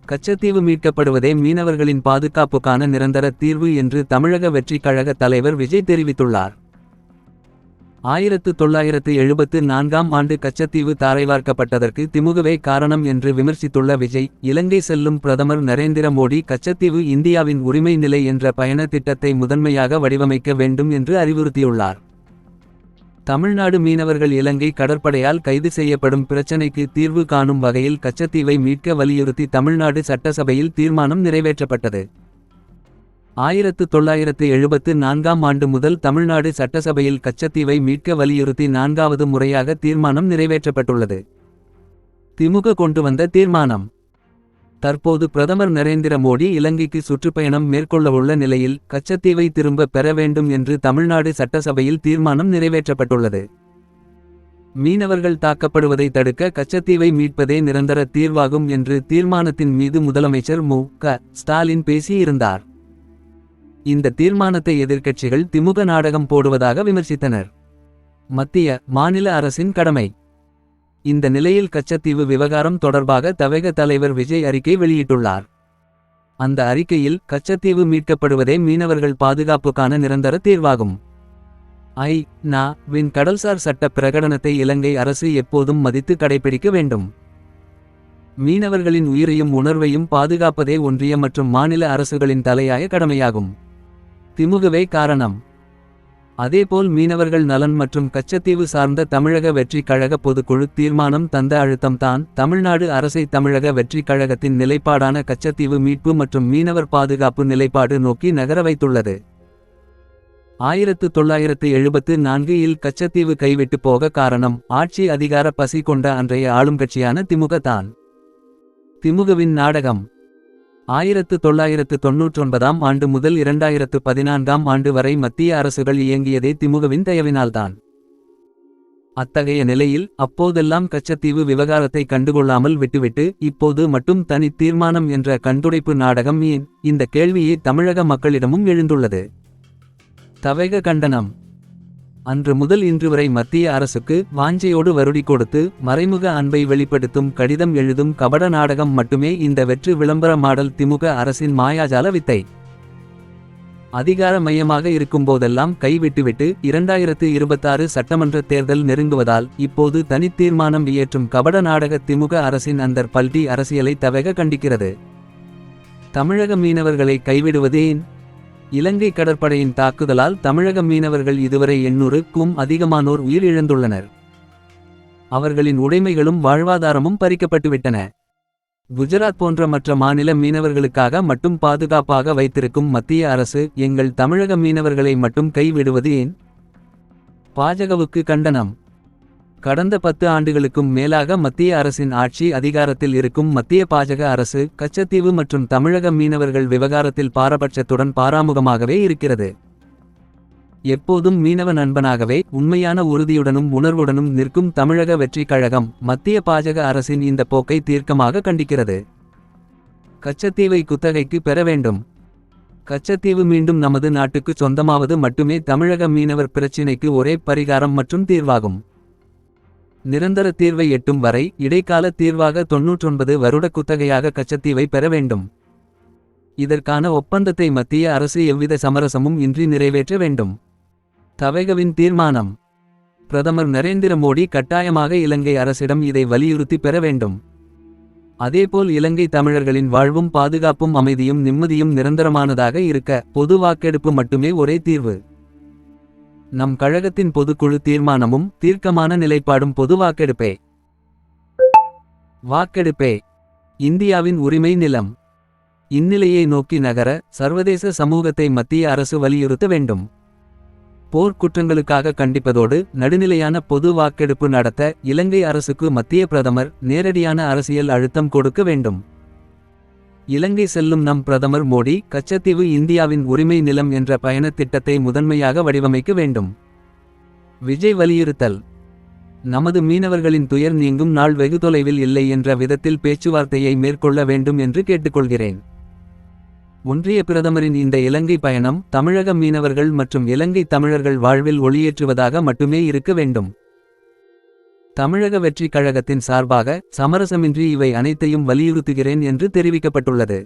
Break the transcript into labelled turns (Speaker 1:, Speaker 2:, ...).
Speaker 1: கச்சத்தீவு மீட்கப்படுவதே மீனவர்களின் பாதுகாப்புக்கான நிரந்தர தீர்வு என்று தமிழக வெற்றிக் கழக தலைவர் விஜய் தெரிவித்துள்ளார். 1974ஆம் ஆண்டு கச்சத்தீவு தாரைவார்க்கப்பட்டதற்கு திமுகவே காரணம் என்று விமர்சித்துள்ள விஜய், இலங்கை செல்லும் பிரதமர் நரேந்திர மோடி கச்சத்தீவு இந்தியாவின் உரிமை நிலை என்ற பயண திட்டத்தை முதன்மையாக வடிவமைக்க வேண்டும் என்று அறிவுறுத்தியுள்ளார். தமிழ்நாடு மீனவர்கள் இலங்கை கடற்படையால் கைது செய்யப்படும் பிரச்சினைக்கு தீர்வு காணும் வகையில் கச்சத்தீவை மீட்க வலியுறுத்தி தமிழ்நாடு சட்டசபையில் தீர்மானம் நிறைவேற்றப்பட்டது. 1974ஆம் ஆண்டு முதல் தமிழ்நாடு சட்டசபையில் கச்சத்தீவை மீட்க வலியுறுத்தி 4வது முறையாக தீர்மானம் நிறைவேற்றப்பட்டுள்ளது. திமுக கொண்டு வந்த தீர்மானம். தற்போது பிரதமர் நரேந்திர மோடி இலங்கைக்கு சுற்றுப்பயணம் மேற்கொள்ளவுள்ள நிலையில் கச்சத்தீவை திரும்ப பெற வேண்டும் என்று தமிழ்நாடு சட்டசபையில் தீர்மானம் நிறைவேற்றப்பட்டுள்ளது. மீனவர்கள் தாக்கப்படுவதை தடுக்க கச்சத்தீவை மீட்பதே நிரந்தர தீர்வாகும் என்று தீர்மானத்தின் மீது முதலமைச்சர் மு.க. ஸ்டாலின் பேசியிருந்தார். இந்த தீர்மானத்தை எதிர்க்கட்சிகள் திமுக நாடகம் போடுவதாக விமர்சித்தனர். மத்திய, மாநில அரசின் கடமை. இந்த நிலையில் கச்சத்தீவு விவகாரம் தொடர்பாக தவேக தலைவர் விஜய் அறிக்கை வெளியிட்டுள்ளார். அந்த அறிக்கையில் கச்சத்தீவு மீட்கப்படுவதே மீனவர்கள் பாதுகாப்புக்கான நிரந்தர தீர்வாகும். ஐ.நா.வின் கடல்சார் சட்ட பிரகடனத்தை இலங்கை அரசு எப்போதும் மதித்து கடைபிடிக்க வேண்டும். மீனவர்களின் உயிரையும் உணர்வையும் பாதுகாப்பதே ஒன்றிய மற்றும் மாநில அரசுகளின் தலையாய கடமையாகும். திமுகவே காரணம். அதேபோல் மீனவர்கள் நலன் மற்றும் கச்சத்தீவு சார்ந்த தமிழக வெற்றிக் கழக பொதுக்குழு தீர்மானம் தந்த அழுத்தம்தான் தமிழ்நாடு அரசை தமிழக வெற்றிக் கழகத்தின் நிலைப்பாடான கச்சத்தீவு மீட்பு மற்றும் மீனவர் பாதுகாப்பு நிலைப்பாடு நோக்கி நகர வைத்துள்ளது. 1974இல் கச்சத்தீவு கைவிட்டு போக காரணம் ஆட்சி அதிகார பசி கொண்ட அன்றைய ஆளுங்கட்சியான திமுக தான். திமுகவின் நாடகம். 1999ஆம் ஆண்டு முதல் 2014ஆம் ஆண்டு வரை மத்திய அரசுகள் இயங்கியதே திமுகவின் தயவினால்தான். அத்தகைய நிலையில் அப்போதெல்லாம் கச்சத்தீவு விவகாரத்தை கண்டுகொள்ளாமல் விட்டுவிட்டு இப்போது மட்டும் தனி தீர்மானம் என்ற கண்டுடைப்பு நாடகம் ஏன்? இந்த கேள்வியே தமிழக மக்களிடமும் எழுந்துள்ளது. தவேக கண்டனம். அன்று முதல் இன்று வரை மத்திய அரசுக்கு வாஞ்சையோடு வருடி கொடுத்து மறைமுக அன்பை வெளிப்படுத்தும் கடிதம் எழுதும் கபட நாடகம் மட்டுமே இந்த வெற்று விளம்பர மாடல் திமுக அரசின் மாயாஜால வித்தை. அதிகார மையமாக இருக்கும்போதெல்லாம் கைவிட்டுவிட்டு 2026 சட்டமன்ற தேர்தல் நெருங்குவதால் இப்போது தனித்தீர்மானம் இயற்றும் கபட நாடக திமுக அரசின் அந்த பல்டி அரசியலை தவேக கண்டிக்கிறது. தமிழக மீனவர்களை கைவிடுவது ஏன்? இலங்கை கடற்படையின் தாக்குதலால் தமிழக மீனவர்கள் இதுவரை 800க்கும் அதிகமானோர் உயிரிழந்துள்ளனர். அவர்களின் உடைமைகளும் வாழ்வாதாரமும் பறிக்கப்பட்டுவிட்டன. குஜராத் போன்ற மற்ற மாநில மீனவர்களுக்காக மட்டும் பாதுகாப்பாக வைத்திருக்கும் மத்திய அரசு எங்கள் தமிழக மீனவர்களை மட்டும் கைவிடுவது ஏன்? பாஜகவுக்கு கண்டனம். கடந்த 10 ஆண்டுகளுக்கும் மேலாக மத்திய அரசின் ஆட்சி அதிகாரத்தில் இருக்கும் மத்திய பாஜக அரசு கச்சத்தீவு மற்றும் தமிழக மீனவர்கள் விவகாரத்தில் பாரபட்சத்துடன் பாராமுகமாகவே இருக்கிறது. எப்போதும் மீனவ நண்பனாகவே உண்மையான உறுதியுடனும் உணர்வுடனும் நிற்கும் தமிழக வெற்றிக் கழகம் மத்திய பாஜக அரசின் இந்த போக்கை தீர்க்கமாக கண்டிக்கிறது. கச்சத்தீவை குத்தகைக்கு பெற வேண்டும். கச்சத்தீவு மீண்டும் நமது நாட்டுக்கு சொந்தமாவது மட்டுமே தமிழக மீனவர் பிரச்சினைக்கு ஒரே பரிகாரம் மற்றும் தீர்வாகும். நிரந்தர தீர்வை எட்டும் வரை இடைக்கால தீர்வாக 99 வருட குத்தகையாக கச்சத்தீவை பெற வேண்டும். இதற்கான ஒப்பந்தத்தை மத்திய அரசு எவ்வித சமரசமும் இன்றி நிறைவேற்ற வேண்டும். தவேகவின் தீர்மானம். பிரதமர் நரேந்திர மோடி கட்டாயமாக இலங்கை அரசிடம் இதை வலியுறுத்தி பெற வேண்டும். அதேபோல் இலங்கை தமிழர்களின் வாழ்வும் பாதுகாப்பும் அமைதியும் நிம்மதியும் நிரந்தரமானதாக இருக்க பொது வாக்கெடுப்பு மட்டுமே ஒரே தீர்வு. நம் கழகத்தின் பொதுக்குழு தீர்மானமும் தீர்க்கமான நிலைப்பாடும் பொது வாக்கெடுப்பே. வாக்கெடுப்பே இந்தியாவின் உரிமை நிலம். இந்நிலையை நோக்கி நகர சர்வதேச சமூகத்தை மத்திய அரசு வலியுறுத்த வேண்டும். போர்க்குற்றங்களுக்காக கண்டிப்பதோடு நடுநிலையான பொது வாக்கெடுப்பு நடத்த இலங்கை அரசுக்கு மத்திய பிரதமர் நேரடியான அரசியல் அழுத்தம் கொடுக்க வேண்டும். இலங்கை செல்லும் நம் பிரதமர் மோடி கச்சத்தீவு இந்தியாவின் உரிமை நிலம் என்ற பயணத் திட்டத்தை முதன்மையாக வடிவமைக்க வேண்டும். விஜய் வலியுறுத்தல். நமது மீனவர்களின் துயர் நீங்கும் நாள் வெகு தொலைவில் இல்லை என்ற விதத்தில் பேச்சுவார்த்தையை மேற்கொள்ள வேண்டும் என்று கேட்டுக்கொள்கிறேன். ஒன்றிய பிரதமரின் இந்த இலங்கை பயணம் தமிழக மீனவர்கள் மற்றும் இலங்கை தமிழர்கள் வாழ்வில் ஒளியேற்றுவதாக மட்டுமே இருக்க வேண்டும். தமிழக வெற்றிக் கழகத்தின் சார்பாக சமரசமின்றி இவை அனைத்தையும் வலியுறுத்துகிறேன் என்று தெரிவிக்கப்பட்டுள்ளது.